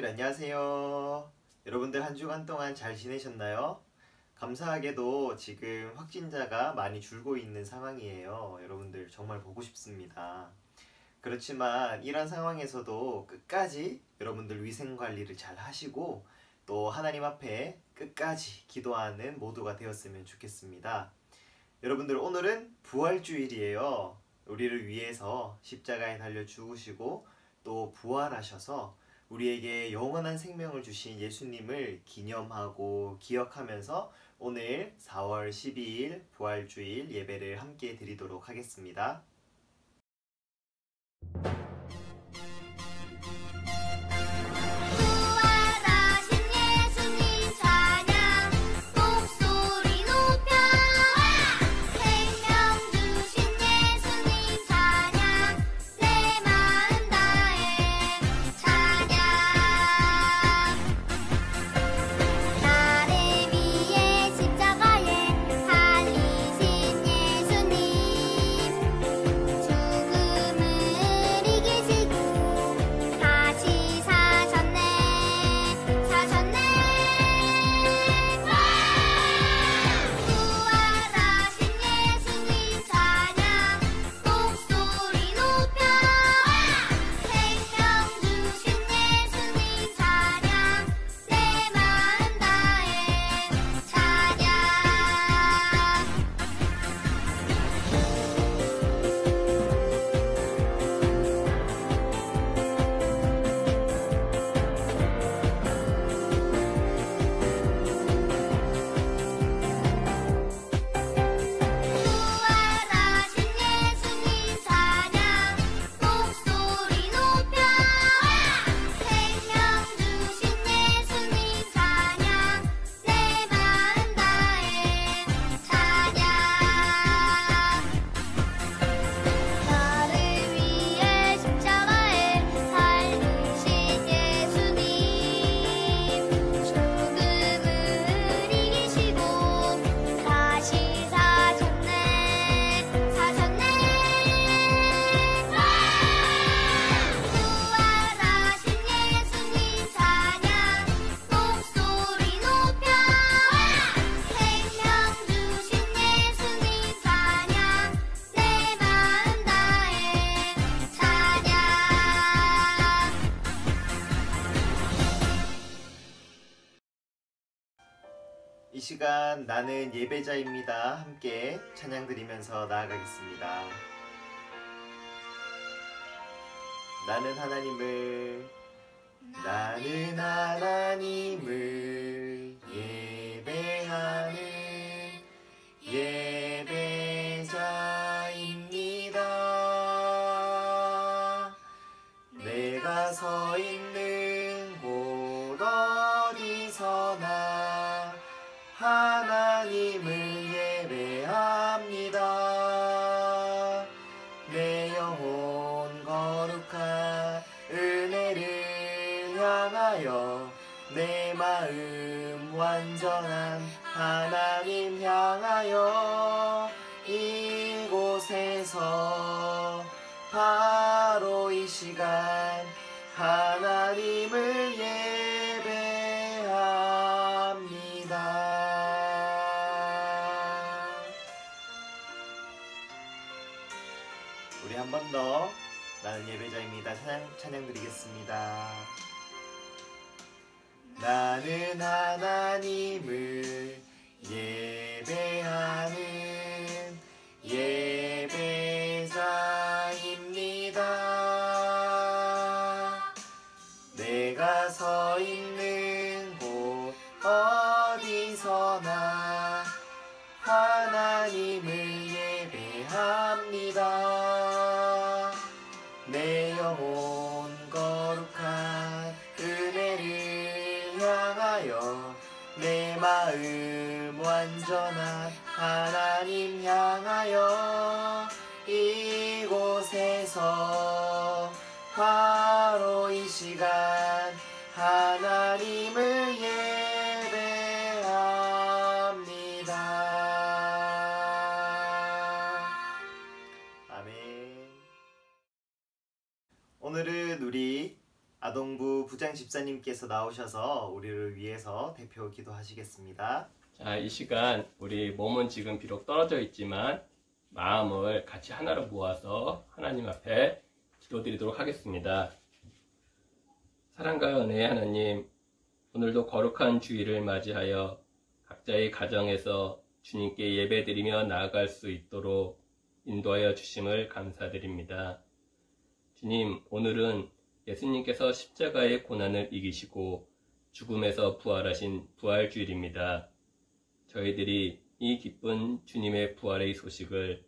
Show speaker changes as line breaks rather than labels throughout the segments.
안녕하세요. 여러분들 한 주간 동안 잘 지내셨나요? 감사하게도 지금 확진자가 많이 줄고 있는 상황이에요. 여러분들 정말 보고 싶습니다. 그렇지만 이런 상황에서도 끝까지 여러분들 위생관리를 잘 하시고 또 하나님 앞에 끝까지 기도하는 모두가 되었으면 좋겠습니다. 여러분들 오늘은 부활주일이에요. 우리를 위해서 십자가에 달려 죽으시고 또 부활하셔서 우리에게 영원한 생명을 주신 예수님을 기념하고 기억하면서 오늘 4월 12일 부활주일 예배를 함께 드리도록 하겠습니다. 이 시간 나는 예배자입니다. 함께 찬양 드리면서 나아가겠습니다. 나는 하나님을 예배하는 예배자입니다. 내가 서 있는 곳 어디서나 하나님을 예배합니다. 내 영혼 거룩한 은혜를 향하여 내 마음 완전한 하나님 향하여 이곳에서 바로 이 시간 하나님을 예배합니다. 우리 한 번 더 나는 예배자입니다. 찬양 드리겠습니다. 나는 하나님을 예배하는 예배자입니다. 내가 서 있는 곳 어디서나 하나님을 예배합니다. 내 영혼 거룩한 은혜를 향하여 내 마음 완전한 하나님 향하여 이곳에서 바로 이 시간 하나님을 예배합니다. 아멘. 오늘은 우리 아동부 부장 집사님께서 나오셔서 우리를 위해서 대표 기도하시겠습니다.
자, 이 시간 우리 몸은 지금 비록 떨어져 있지만 마음을 같이 하나로 모아서 하나님 앞에 기도드리도록 하겠습니다. 사랑과 은혜의 하나님, 오늘도 거룩한 주일을 맞이하여 각자의 가정에서 주님께 예배드리며 나아갈 수 있도록 인도하여 주심을 감사드립니다. 주님, 오늘은 예수님께서 십자가의 고난을 이기시고 죽음에서 부활하신 부활주일입니다. 저희들이 이 기쁜 주님의 부활의 소식을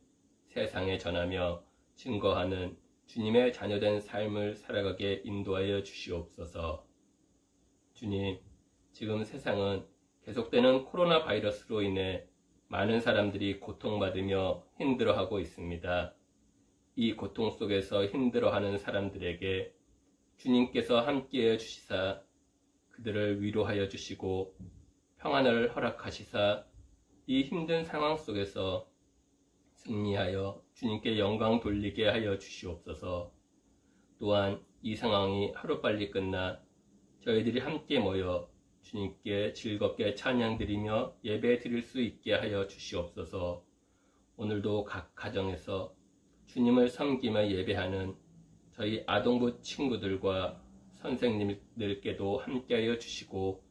세상에 전하며 증거하는 주님의 자녀된 삶을 살아가게 인도하여 주시옵소서. 주님, 지금 세상은 계속되는 코로나 바이러스로 인해 많은 사람들이 고통받으며 힘들어하고 있습니다. 이 고통 속에서 힘들어하는 사람들에게 주님께서 함께해 주시사 그들을 위로하여 주시고 평안을 허락하시사 이 힘든 상황 속에서 승리하여 주님께 영광 돌리게 하여 주시옵소서. 또한 이 상황이 하루빨리 끝나 저희들이 함께 모여 주님께 즐겁게 찬양드리며 예배 드릴 수 있게 하여 주시옵소서. 오늘도 각 가정에서 주님을 섬기며 예배하는 저희 아동부 친구들과 선생님들께도 함께하여 주시고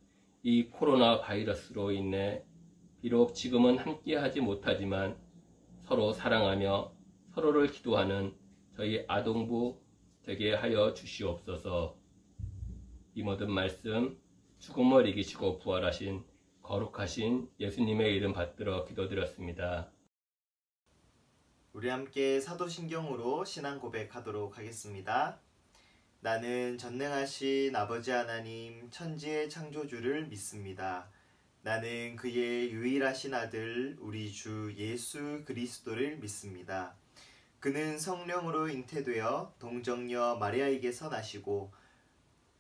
이 코로나 바이러스로 인해 비록 지금은 함께하지 못하지만 서로 사랑하며 서로를 기도하는 저희 아동부 되게 하여 주시옵소서. 이 모든 말씀 죽음을 이기시고 부활하신 거룩하신 예수님의 이름 받들어 기도드렸습니다.
우리 함께 사도신경으로 신앙 고백하도록 하겠습니다. 나는 전능하신 아버지 하나님 천지의 창조주를 믿습니다. 나는 그의 유일하신 아들 우리 주 예수 그리스도를 믿습니다. 그는 성령으로 잉태되어 동정녀 마리아에게서 나시고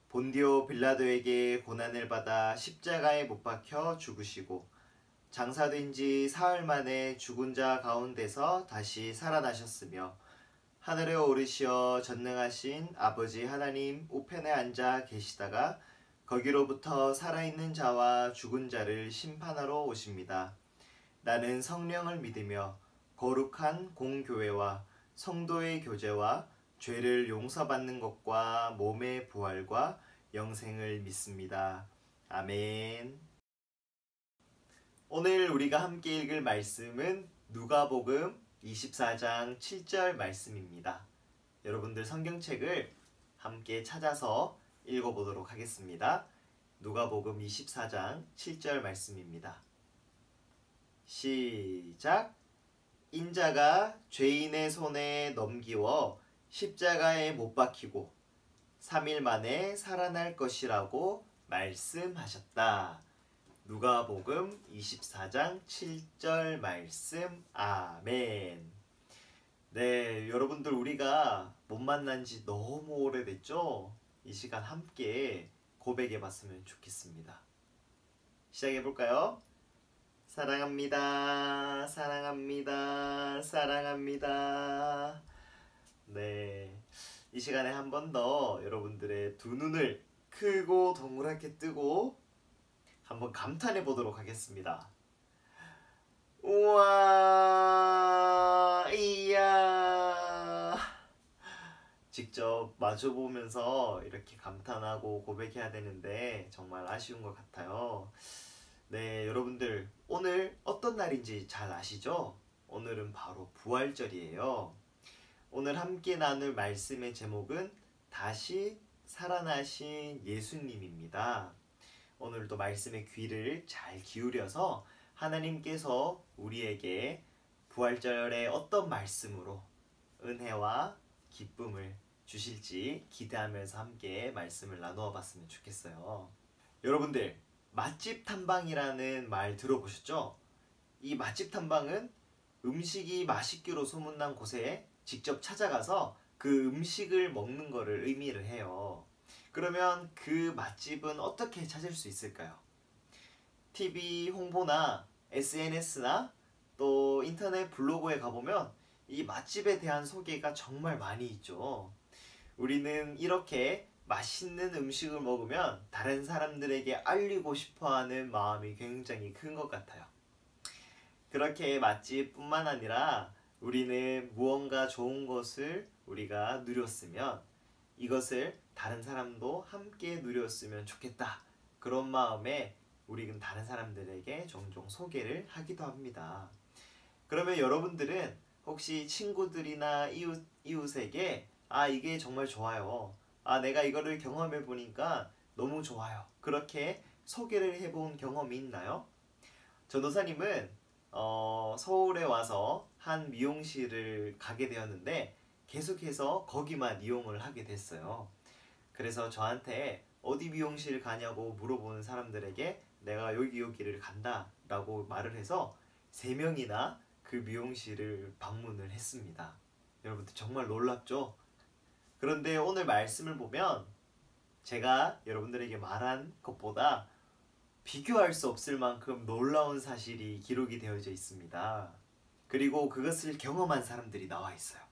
본디오 빌라도에게 고난을 받아 십자가에 못 박혀 죽으시고 장사된 지 사흘 만에 죽은 자 가운데서 다시 살아나셨으며 하늘에 오르시어 전능하신 아버지 하나님 우편에 앉아 계시다가 거기로부터 살아있는 자와 죽은 자를 심판하러 오십니다. 나는 성령을 믿으며 거룩한 공교회와 성도의 교제와 죄를 용서받는 것과 몸의 부활과 영생을 믿습니다. 아멘. 오늘 우리가 함께 읽을 말씀은 누가복음 24장 7절 말씀입니다. 여러분들 성경책을 함께 찾아서 읽어보도록 하겠습니다. 누가복음 24장 7절 말씀입니다. 시작. 인자가 죄인의 손에 넘기워 십자가에 못 박히고 3일 만에 살아날 것이라고 말씀하셨다. 누가복음 24장 7절 말씀. 아멘. 네, 여러분들 우리가 못 만난 지 너무 오래됐죠? 이 시간 함께 고백해 봤으면 좋겠습니다. 시작해 볼까요? 사랑합니다. 사랑합니다. 사랑합니다. 네, 이 시간에 한 번 더 여러분들의 두 눈을 크고 동그랗게 뜨고 한번 감탄해 보도록 하겠습니다. 우와, 이야. 직접 마주보면서 이렇게 감탄하고 고백해야 되는데 정말 아쉬운 것 같아요. 네, 여러분들 오늘 어떤 날인지 잘 아시죠? 오늘은 바로 부활절이에요. 오늘 함께 나눌 말씀의 제목은 다시 살아나신 예수님입니다. 오늘도 말씀의 귀를 잘 기울여서 하나님께서 우리에게 부활절에 어떤 말씀으로 은혜와 기쁨을 주실지 기대하면서 함께 말씀을 나누어 봤으면 좋겠어요. 여러분들, 맛집 탐방이라는 말 들어보셨죠? 이 맛집 탐방은 음식이 맛있기로 소문난 곳에 직접 찾아가서 그 음식을 먹는 거를 의미를 해요. 그러면 그 맛집은 어떻게 찾을 수 있을까요? TV 홍보나 SNS나 또 인터넷 블로그에 가보면 이 맛집에 대한 소개가 정말 많이 있죠. 우리는 이렇게 맛있는 음식을 먹으면 다른 사람들에게 알리고 싶어하는 마음이 굉장히 큰 것 같아요. 그렇게 맛집뿐만 아니라 우리는 무언가 좋은 것을 우리가 누렸으면 이것을 다른 사람도 함께 누렸으면 좋겠다. 그런 마음에 우리는 다른 사람들에게 종종 소개를 하기도 합니다. 그러면 여러분들은 혹시 친구들이나 이웃에게 이게 정말 좋아요. 내가 이거를 경험해 보니까 너무 좋아요. 그렇게 소개를 해본 경험이 있나요? 전도사님은 서울에 와서 한 미용실을 가게 되었는데 계속해서 거기만 이용을 하게 됐어요. 그래서 저한테 어디 미용실 가냐고 물어보는 사람들에게 내가 여기를 간다 라고 말을 해서 3명이나 그 미용실을 방문을 했습니다. 여러분들 정말 놀랍죠? 그런데 오늘 말씀을 보면 제가 여러분들에게 말한 것보다 비교할 수 없을 만큼 놀라운 사실이 기록이 되어져 있습니다. 그리고 그것을 경험한 사람들이 나와 있어요.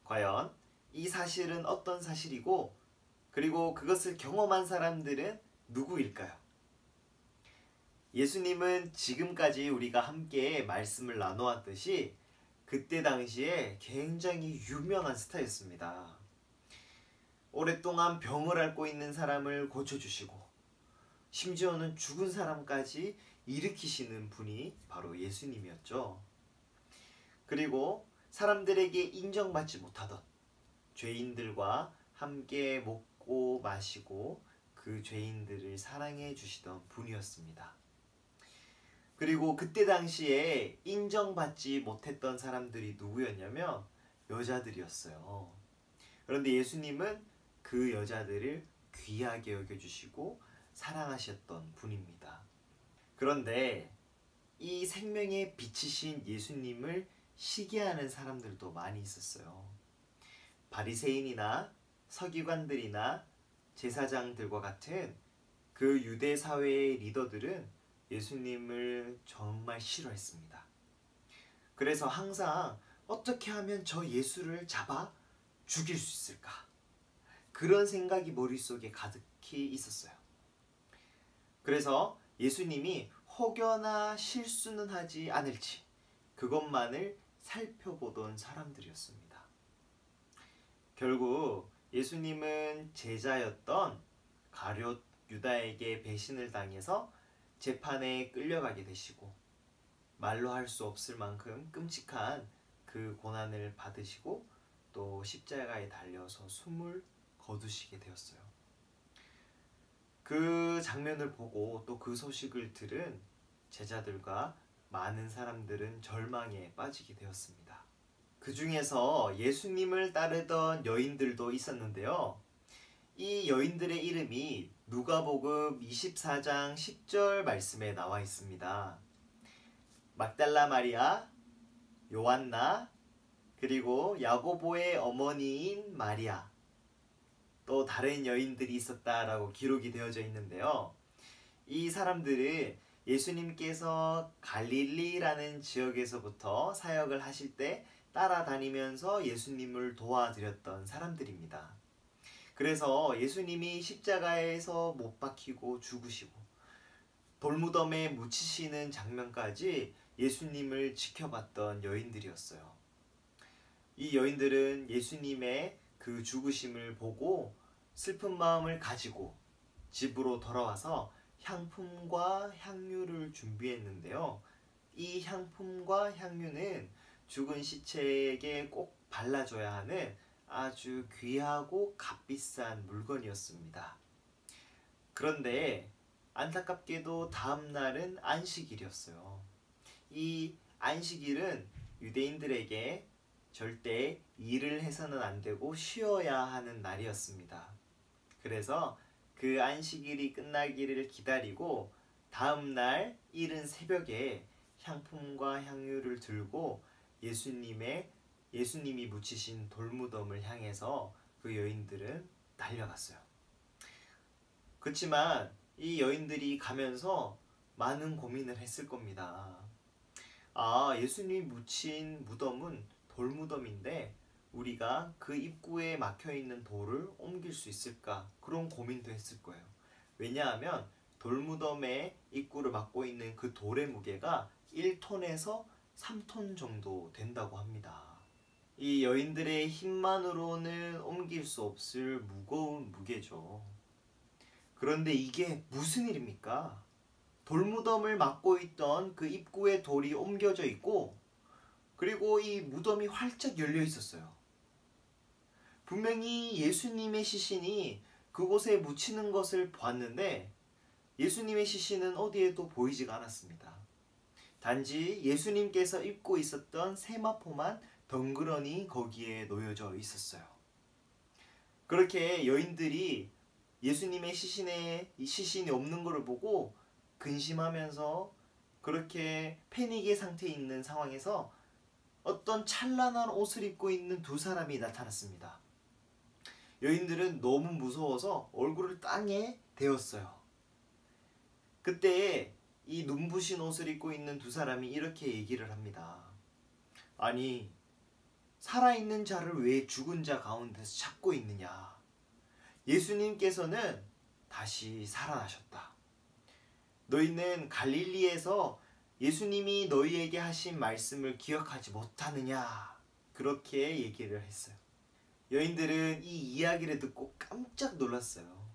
과연 이 사실은 어떤 사실이고 그리고 그것을 경험한 사람들은 누구일까요? 예수님은 지금까지 우리가 함께 말씀을 나누었듯이 그때 당시에 굉장히 유명한 스타였습니다. 오랫동안 병을 앓고 있는 사람을 고쳐주시고 심지어는 죽은 사람까지 일으키시는 분이 바로 예수님이었죠. 그리고 사람들에게 인정받지 못하던 죄인들과 함께 먹고 마시고 그 죄인들을 사랑해 주시던 분이었습니다. 그리고 그때 당시에 인정받지 못했던 사람들이 누구였냐면 여자들이었어요. 그런데 예수님은 그 여자들을 귀하게 여겨주시고 사랑하셨던 분입니다. 그런데 이 생명의 빛이신 예수님을 시기하는 사람들도 많이 있었어요. 바리새인이나 서기관들이나 제사장들과 같은 그 유대 사회의 리더들은 예수님을 정말 싫어했습니다. 그래서 항상 어떻게 하면 저 예수를 잡아 죽일 수 있을까? 그런 생각이 머릿속에 가득히 있었어요. 그래서 예수님이 혹여나 실수는 하지 않을지 그것만을 살펴보던 사람들이었습니다. 결국 예수님은 제자였던 가룟 유다에게 배신을 당해서 재판에 끌려가게 되시고 말로 할 수 없을 만큼 끔찍한 그 고난을 받으시고 또 십자가에 달려서 숨을 거두시게 되었어요. 그 장면을 보고 또 그 소식을 들은 제자들과 많은 사람들은 절망에 빠지게 되었습니다. 그 중에서 예수님을 따르던 여인들도 있었는데요. 이 여인들의 이름이 누가복음 24장 10절 말씀에 나와 있습니다. 막달라 마리아, 요한나, 그리고 야고보의 어머니인 마리아, 또 다른 여인들이 있었다라고 기록이 되어져 있는데요. 이 사람들은 예수님께서 갈릴리라는 지역에서부터 사역을 하실 때 따라다니면서 예수님을 도와드렸던 사람들입니다. 그래서 예수님이 십자가에서 못 박히고 죽으시고 돌무덤에 묻히시는 장면까지 예수님을 지켜봤던 여인들이었어요. 이 여인들은 예수님의 그 죽으심을 보고 슬픈 마음을 가지고 집으로 돌아와서 향품과 향유를 준비했는데요. 이 향품과 향유는 죽은 시체에게 꼭 발라줘야 하는 아주 귀하고 값비싼 물건이었습니다. 그런데 안타깝게도 다음 날은 안식일이었어요. 이 안식일은 유대인들에게 절대 일을 해서는 안 되고 쉬어야 하는 날이었습니다. 그래서 그 안식일이 끝나기를 기다리고 다음 날 이른 새벽에 향품과 향유를 들고 예수님이 묻히신 돌무덤을 향해서 그 여인들은 달려갔어요. 그렇지만 이 여인들이 가면서 많은 고민을 했을 겁니다. 예수님이 묻힌 무덤은 돌무덤인데 우리가 그 입구에 막혀있는 돌을 옮길 수 있을까? 그런 고민도 했을 거예요. 왜냐하면 돌무덤의 입구를 막고 있는 그 돌의 무게가 1톤에서 3톤 정도 된다고 합니다. 이 여인들의 힘만으로는 옮길 수 없을 무거운 무게죠. 그런데 이게 무슨 일입니까? 돌무덤을 막고 있던 그 입구에 돌이 옮겨져 있고, 그리고 이 무덤이 활짝 열려 있었어요. 분명히 예수님의 시신이 그곳에 묻히는 것을 보았는데 예수님의 시신은 어디에도 보이지가 않았습니다. 단지 예수님께서 입고 있었던 세마포만 덩그러니 거기에 놓여져 있었어요. 그렇게 여인들이 예수님의 시신이 없는 것을 보고 근심하면서 그렇게 패닉의 상태에 있는 상황에서 어떤 찬란한 옷을 입고 있는 두 사람이 나타났습니다. 여인들은 너무 무서워서 얼굴을 땅에 대었어요. 그때 이 눈부신 옷을 입고 있는 두 사람이 이렇게 얘기를 합니다. 아니, 살아있는 자를 왜 죽은 자 가운데서 찾고 있느냐? 예수님께서는 다시 살아나셨다. 너희는 갈릴리에서 예수님이 너희에게 하신 말씀을 기억하지 못하느냐? 그렇게 얘기를 했어요. 여인들은 이 이야기를 듣고 깜짝 놀랐어요.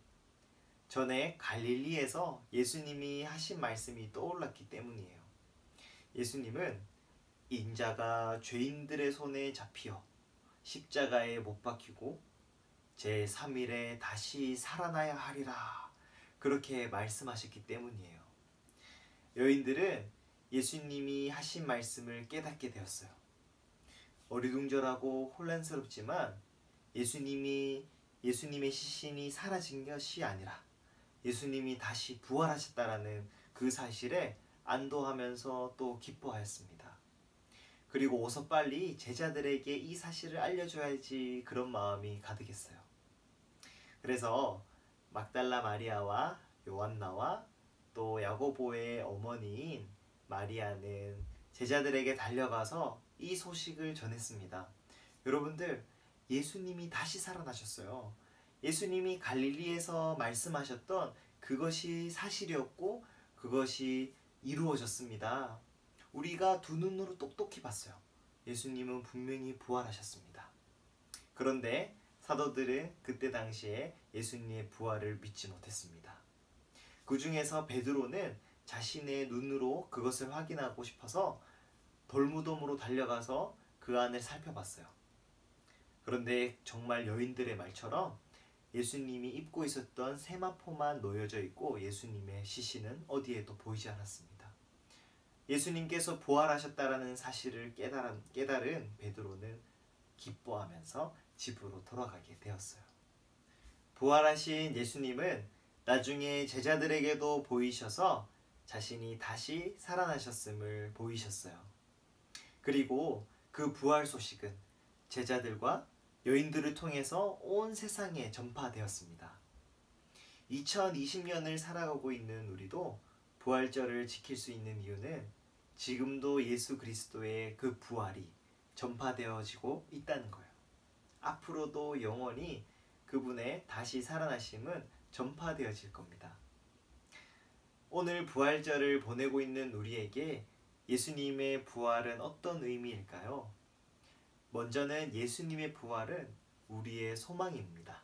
전에 갈릴리에서 예수님이 하신 말씀이 떠올랐기 때문이에요. 예수님은 인자가 죄인들의 손에 잡히어 십자가에 못 박히고 제3일에 다시 살아나야 하리라, 그렇게 말씀하셨기 때문이에요. 여인들은 예수님이 하신 말씀을 깨닫게 되었어요. 어리둥절하고 혼란스럽지만 예수님의 시신이 사라진 것이 아니라 예수님이 다시 부활하셨다라는 그 사실에 안도하면서 또 기뻐하였습니다. 그리고 어서 빨리 제자들에게 이 사실을 알려줘야지, 그런 마음이 가득했어요. 그래서 막달라 마리아와 요한나와 또 야고보의 어머니인 마리아는 제자들에게 달려가서 이 소식을 전했습니다. 여러분들, 예수님이 다시 살아나셨어요. 예수님이 갈릴리에서 말씀하셨던 그것이 사실이었고 그것이 이루어졌습니다. 우리가 두 눈으로 똑똑히 봤어요. 예수님은 분명히 부활하셨습니다. 그런데 사도들은 그때 당시에 예수님의 부활을 믿지 못했습니다. 그 중에서 베드로는 자신의 눈으로 그것을 확인하고 싶어서 돌무덤으로 달려가서 그 안을 살펴봤어요. 그런데 정말 여인들의 말처럼 예수님이 입고 있었던 세마포만 놓여져 있고 예수님의 시신은 어디에도 보이지 않았습니다. 예수님께서 부활하셨다라는 사실을 깨달은 베드로는 기뻐하면서 집으로 돌아가게 되었어요. 부활하신 예수님은 나중에 제자들에게도 보이셔서 자신이 다시 살아나셨음을 보이셨어요. 그리고 그 부활 소식은 제자들과 여인들을 통해서 온 세상에 전파되었습니다. 2020년을 살아가고 있는 우리도 부활절을 지킬 수 있는 이유는 지금도 예수 그리스도의 그 부활이 전파되어지고 있다는 거예요. 앞으로도 영원히 그분의 다시 살아나심은 전파되어질 겁니다. 오늘 부활절을 보내고 있는 우리에게 예수님의 부활은 어떤 의미일까요? 먼저는 예수님의 부활은 우리의 소망입니다.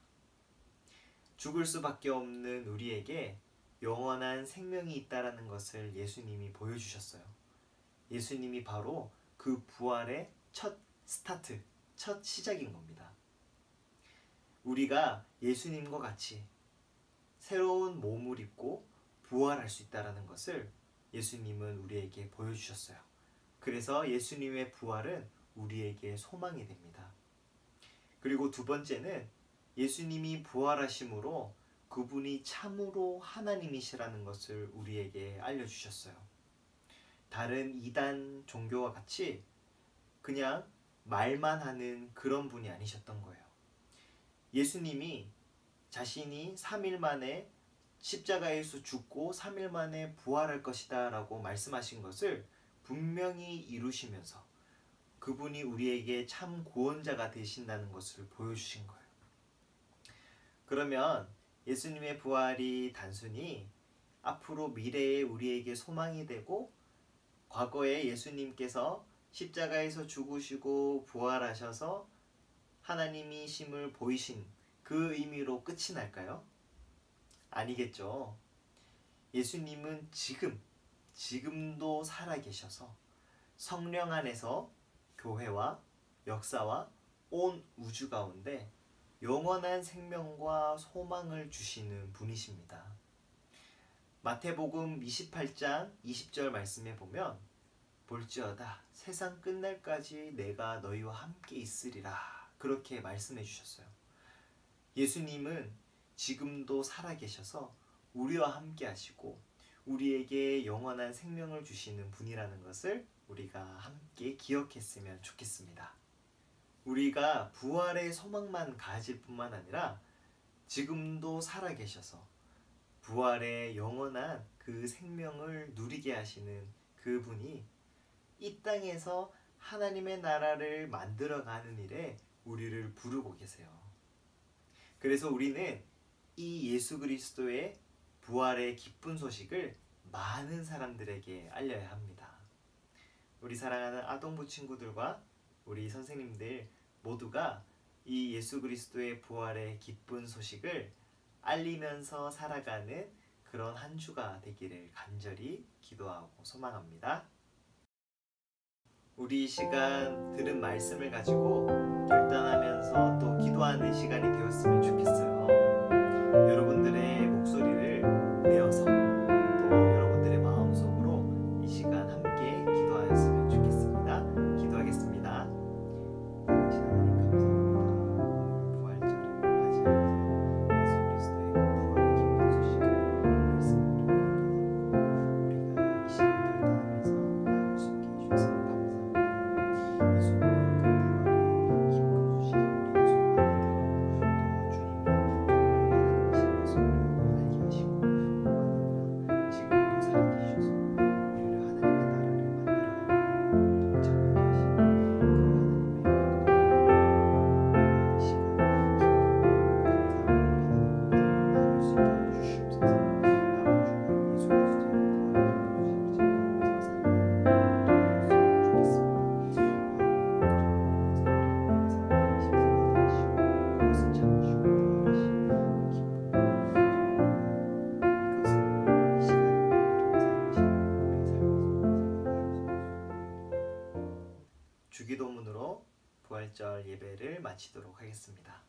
죽을 수밖에 없는 우리에게 영원한 생명이 있다는 것을 예수님이 보여주셨어요. 예수님이 바로 그 부활의 첫 시작인 겁니다. 우리가 예수님과 같이 새로운 몸을 입고 부활할 수 있다는 것을 예수님은 우리에게 보여주셨어요. 그래서 예수님의 부활은 우리에게 소망이 됩니다. 그리고 두 번째는 예수님이 부활하심으로 그분이 참으로 하나님이시라는 것을 우리에게 알려주셨어요. 다른 이단 종교와 같이 그냥 말만 하는 그런 분이 아니셨던 거예요. 예수님이 자신이 3일 만에 십자가에서 죽고 3일 만에 부활할 것이다 라고 말씀하신 것을 분명히 이루시면서 그분이 우리에게 참 구원자가 되신다는 것을 보여주신 거예요. 그러면 예수님의 부활이 단순히 앞으로 미래에 우리에게 소망이 되고 과거에 예수님께서 십자가에서 죽으시고 부활하셔서 하나님이심을 보이신 그 의미로 끝이 날까요? 아니겠죠. 예수님은 지금도 살아계셔서 성령 안에서 교회와 역사와 온 우주 가운데 영원한 생명과 소망을 주시는 분이십니다. 마태복음 28장 20절 말씀에 보면 볼지어다 세상 끝날까지 내가 너희와 함께 있으리라 그렇게 말씀해 주셨어요. 예수님은 지금도 살아계셔서 우리와 함께 하시고 우리에게 영원한 생명을 주시는 분이라는 것을 우리가 함께 기억했으면 좋겠습니다. 우리가 부활의 소망만 가질 뿐만 아니라 지금도 살아계셔서 부활의 영원한 그 생명을 누리게 하시는 그분이 이 땅에서 하나님의 나라를 만들어가는 일에 우리를 부르고 계세요. 그래서 우리는 이 예수 그리스도의 부활의 기쁜 소식을 많은 사람들에게 알려야 합니다. 우리 사랑하는 아동부 친구들과 우리 선생님들 모두가 이 예수 그리스도의 부활의 기쁜 소식을 알리면서 살아가는 그런 한 주가 되기를 간절히 기도하고 소망합니다. 우리 이 시간 들은 말씀을 가지고 결단하면서 또 기도하는 시간이 되었으면 좋겠어요. 여러분들의 목소리를 내어서 또 여러분들의 마음속으로 이 시간 함께 기도하였으면 좋겠습니다. 기도하겠습니다. 하나님 감사합니다. 오늘 부활절을 맞이하여서 예수 그리스도의 부활의 기쁜 소식을 말씀을 통해 우리가 이 시간 결단하면서 나눌 수 있게 해주셔서 감사합니다. 예수님의 그 부활의 기쁜 소식이 우리의 소망이 되고 또 주님이 정말 하나님이신 것을 우리에게 알게 하시고 지금도 살아계셔서 우리를 하나님의 나라를 만들어가는 동참하게 하시는 그 하나님의 이 시간 기쁨, 감사함을 받아들이며 나아갈 수 있게 해주시옵소서. 남은 주간 예수 그리스도의 부활의 기쁜 소식을 잡고 살아가는 주기도문으로 부활절 예배를 마치도록 하겠습니다.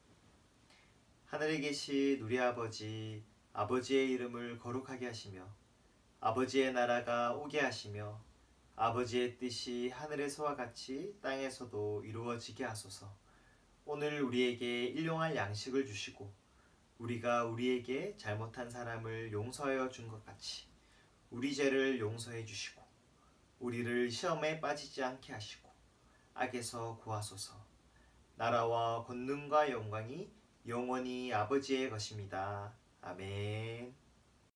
하늘에 계신 우리 아버지, 아버지의 이름을 거룩하게 하시며 아버지의 나라가 오게 하시며 아버지의 뜻이 하늘에서와 같이 땅에서도 이루어지게 하소서. 오늘 우리에게 일용할 양식을 주시고 우리가 우리에게 잘못한 사람을 용서하여 준 것 같이 우리 죄를 용서해 주시고 우리를 시험에 빠지지 않게 하시고 악에서 구하소서. 나라와 권능과 영광이 영원히 아버지의 것입니다. 아멘.